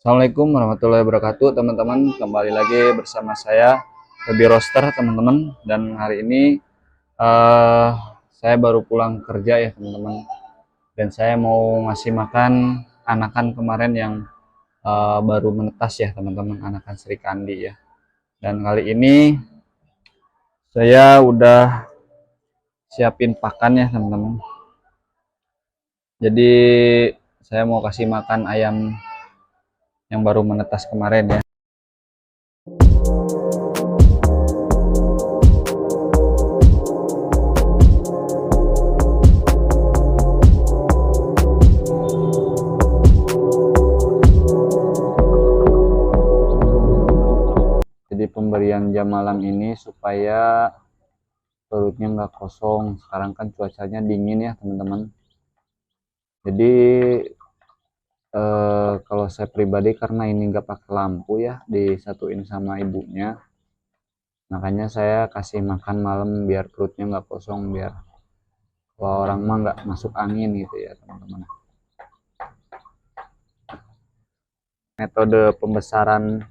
Assalamualaikum warahmatullahi wabarakatuh, teman-teman. Kembali lagi bersama saya Baby Roaster, teman-teman. Dan hari ini eh, saya baru pulang kerja ya, teman-teman. Dan saya mau ngasih makan anakan kemarin yang baru menetas ya, teman-teman. Anakan Sri Kandi ya. Dan kali ini saya udah siapin pakan ya, teman-teman. Jadi saya mau kasih makan ayam yang baru menetas kemarin ya. Jadi pemberian jam malam ini supaya perutnya nggak kosong. Sekarang kan cuacanya dingin ya, teman-teman. Jadi kalau saya pribadi karena ini nggak pakai lampu ya, disatuin sama ibunya, makanya saya kasih makan malam biar perutnya nggak kosong, biar kalau orang mah nggak masuk angin gitu ya, teman-teman. Metode pembesaran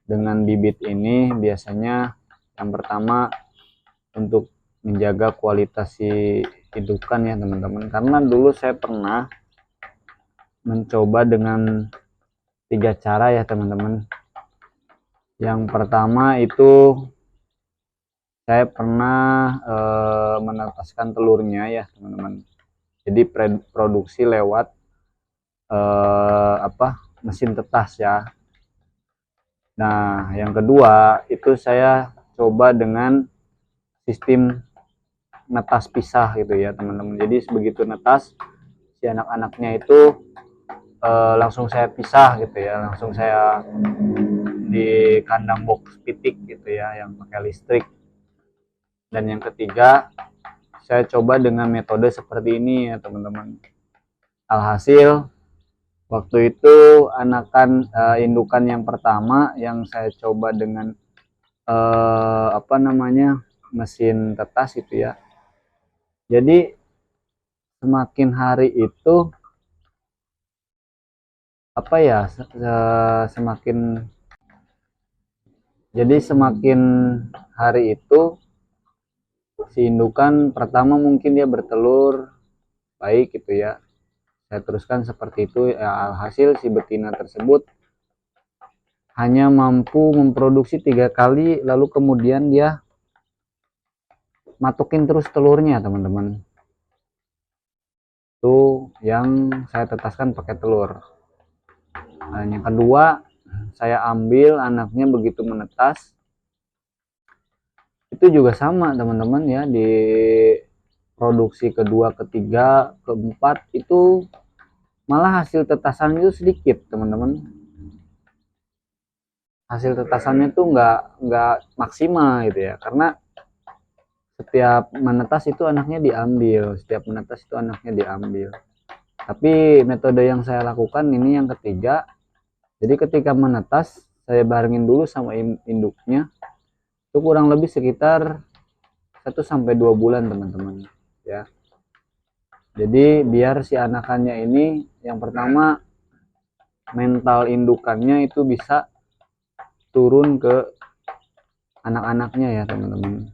dengan bibit ini biasanya yang pertama untuk menjaga kualitas si indukan ya, teman-teman. Karena dulu saya pernah mencoba dengan 3 cara ya, teman-teman. Yang pertama itu saya pernah menetaskan telurnya ya, teman-teman. Jadi produksi lewat mesin tetas ya. Nah, yang kedua itu saya coba dengan sistem netas pisah gitu ya, teman-teman. Jadi begitu netas si anak-anaknya itu langsung saya pisah gitu ya, langsung saya di kandang box pitik gitu ya yang pakai listrik. Dan yang ketiga saya coba dengan metode seperti ini ya, teman-teman. Alhasil waktu itu anakan indukan yang pertama yang saya coba dengan mesin tetas itu ya. Jadi semakin hari itu semakin semakin hari itu si indukan pertama mungkin dia bertelur baik gitu ya, saya teruskan seperti itu ya. Alhasil si betina tersebut hanya mampu memproduksi 3 kali, lalu kemudian dia matukin terus telurnya, teman-teman. Itu yang saya tetaskan pakai telur. Nah, yang kedua saya ambil anaknya begitu menetas, itu juga sama, teman-teman ya. Di produksi kedua, ketiga, keempat itu malah hasil tetasan itu sedikit, teman-teman. Hasil tetasannya tuh nggak maksimal gitu ya, karena setiap menetas itu anaknya diambil, tapi metode yang saya lakukan ini yang ketiga. Jadi ketika menetas saya barengin dulu sama induknya, itu kurang lebih sekitar 1-2 bulan, teman-teman ya. Jadi biar si anakannya ini yang pertama mental indukannya itu bisa turun ke anak-anaknya ya, teman-teman.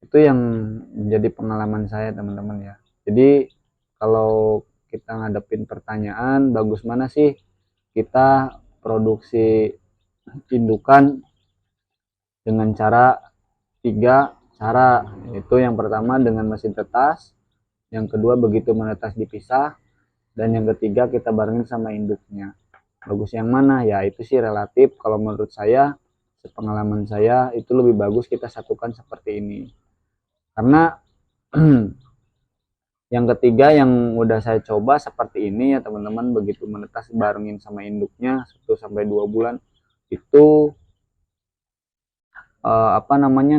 Itu yang menjadi pengalaman saya, teman-teman ya. Jadi kalau kita ngadepin pertanyaan bagus mana sih kita produksi indukan dengan cara 3 cara, itu yang pertama dengan mesin tetas, yang kedua begitu menetas dipisah, dan yang ketiga kita barengin sama induknya. Bagus yang mana ya, itu sih relatif. Kalau menurut saya, sepengalaman saya itu lebih bagus kita satukan seperti ini, karena yang ketiga yang udah saya coba seperti ini ya, teman-teman. Begitu menetas barengin sama induknya 1-2 bulan itu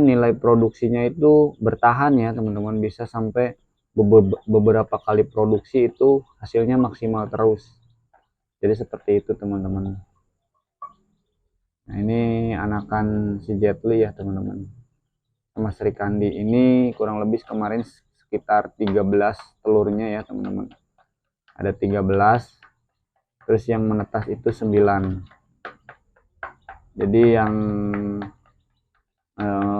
nilai produksinya itu bertahan ya, teman-teman. Bisa sampai beberapa kali produksi itu hasilnya maksimal terus. Jadi seperti itu, teman-teman. Nah, ini anakan si Jetly ya, teman-teman. Sama Sri Kandi ini kurang lebih kemarin sekitar 13 telurnya ya, teman-teman. Ada 13. terus yang menetas itu 9. Jadi yang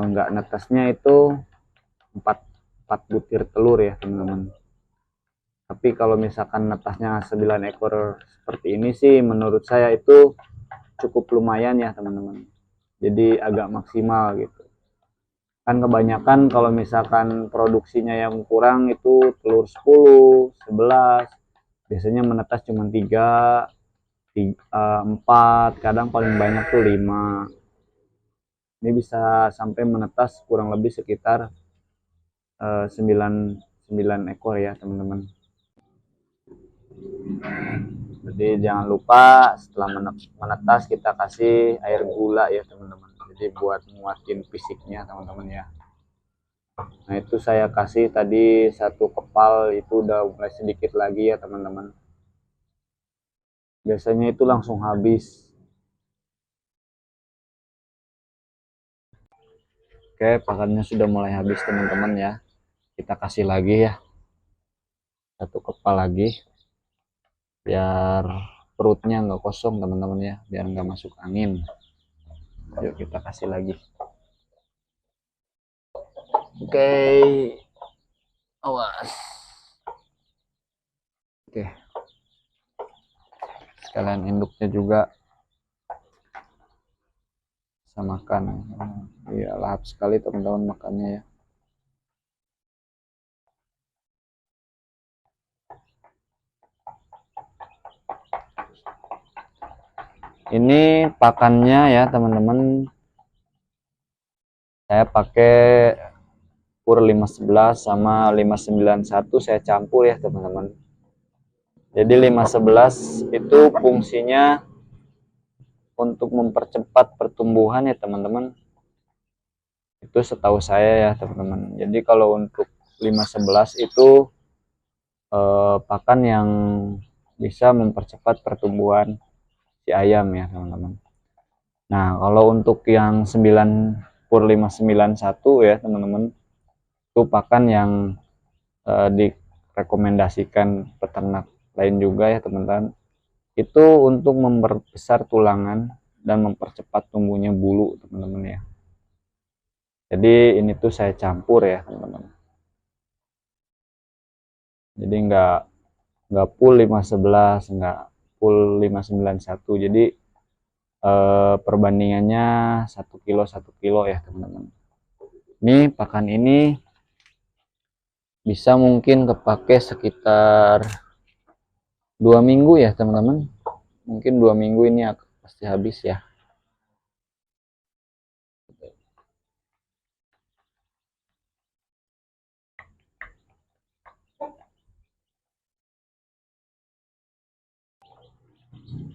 nggak netasnya itu 4 butir telur ya teman-teman. Tapi kalau misalkan netasnya 9 ekor seperti ini sih menurut saya itu cukup lumayan ya teman-teman. Jadi agak maksimal gitu. Kan kebanyakan kalau misalkan produksinya yang kurang itu telur 10, 11, biasanya menetas cuma 3, 4, kadang paling banyak tuh 5. Ini bisa sampai menetas kurang lebih sekitar 9 ekor ya teman-teman. Jadi jangan lupa setelah menetas kita kasih air gula ya teman-teman. Jadi buat nguatin fisiknya teman-teman ya. Nah itu saya kasih tadi 1 kepal, itu udah mulai sedikit lagi ya teman-teman. Biasanya itu langsung habis. Oke, pakannya sudah mulai habis teman-teman ya. Kita kasih lagi ya 1 kepal lagi, biar perutnya nggak kosong teman-teman ya, biar nggak masuk angin. Yuk kita kasih lagi. Oke, awas. Oke, sekalian induknya juga bisa makan. Iya, lahap sekali teman-teman makannya ya. Ini pakannya ya teman-teman, saya pakai pur 511 sama 591 saya campur ya teman-teman. Jadi 511 itu fungsinya untuk mempercepat pertumbuhan ya teman-teman. Itu setahu saya ya teman-teman. Jadi kalau untuk 511 itu pakan yang bisa mempercepat pertumbuhan si ayam ya teman-teman. Nah kalau untuk yang 9 pur 591 ya teman-teman, itu pakan yang direkomendasikan peternak lain juga ya teman-teman. Itu untuk memperbesar tulangan dan mempercepat tumbuhnya bulu teman-teman ya. Jadi ini tuh saya campur ya teman-teman. Jadi nggak full 511, nggak full 591. Jadi perbandingannya 1 kilo ya teman-teman. Ini pakan ini bisa mungkin kepake sekitar 2 minggu ya teman-teman. Mungkin 2 minggu ini pasti habis ya.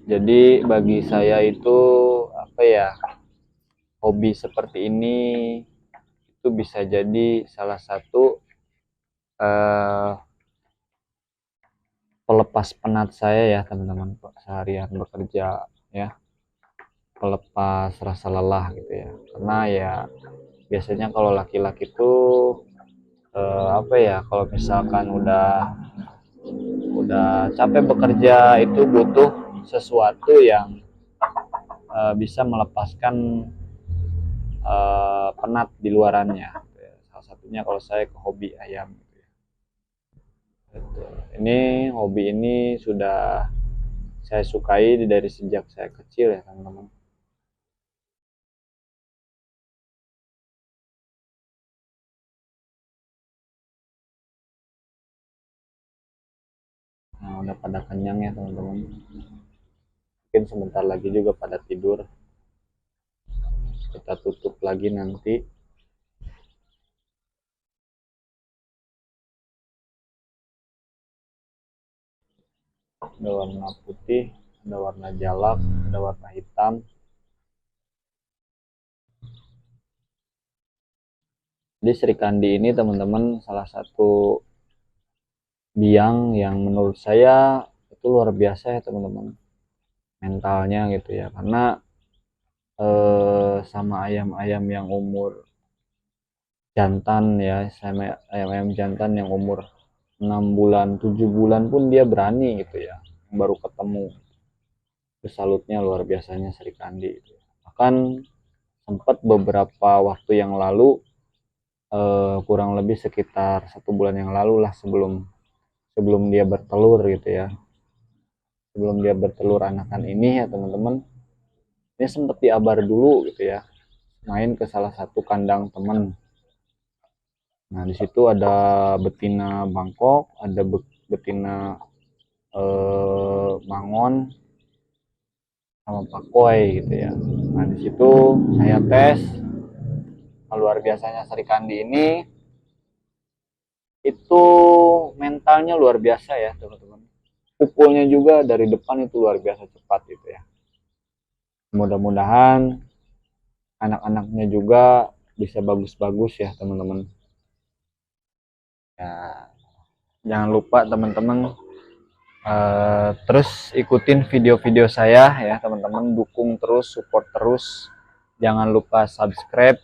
Jadi bagi saya itu apa ya, hobi seperti ini itu bisa jadi salah satu pelepas penat saya ya teman-teman, seharian bekerja ya, pelepas rasa lelah gitu ya. Karena ya biasanya kalau laki-laki tuh apa ya, kalau misalkan udah capek bekerja itu butuh sesuatu yang bisa melepaskan penat di luarannya. Salah satunya kalau saya ke hobi ayam. Ini hobi ini sudah saya sukai dari sejak saya kecil ya teman-teman. Nah udah pada kenyang ya teman-teman. Mungkin sebentar lagi juga pada tidur. Kita tutup lagi nanti. Ada warna putih, ada warna jalak, ada warna hitam. Jadi serikandi ini teman-teman salah satu biang yang menurut saya itu luar biasa ya teman-teman, mentalnya gitu ya. Karena sama ayam-ayam yang umur jantan ya, sama ayam-ayam jantan yang umur 6 bulan 7 bulan pun dia berani gitu ya, baru ketemu. Salutnya luar biasanya Sri Kandi. Bahkan sempat beberapa waktu yang lalu, kurang lebih sekitar 1 bulan yang lalu lah, sebelum sebelum dia bertelur gitu ya, sebelum dia bertelur anakan ini ya teman-teman, dia sempat diabar dulu gitu ya, main ke salah satu kandang teman. Nah di situ ada betina Bangkok, ada betina Mangon sama Pakoi gitu ya. Nah di situ saya tes, luar biasanya Sri Kandi ini itu mentalnya luar biasa ya teman-teman. Pukulnya juga dari depan itu luar biasa cepat gitu ya. Mudah-mudahan anak-anaknya juga bisa bagus-bagus ya teman-teman. Ya, jangan lupa teman-teman, terus ikutin video-video saya ya teman-teman, dukung terus, support terus, jangan lupa subscribe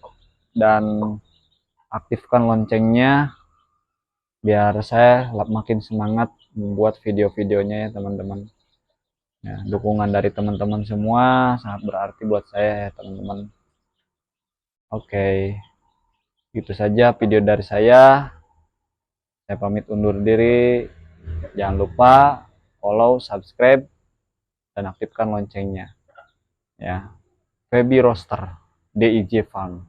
dan aktifkan loncengnya biar saya makin semangat membuat video-videonya ya teman-teman. Ya, dukungan dari teman-teman semua sangat berarti buat saya ya teman-teman. Oke, itu saja video dari saya. Saya pamit undur diri. Jangan lupa follow, subscribe, dan aktifkan loncengnya. Ya, Feby Roaster, DIJ Farm.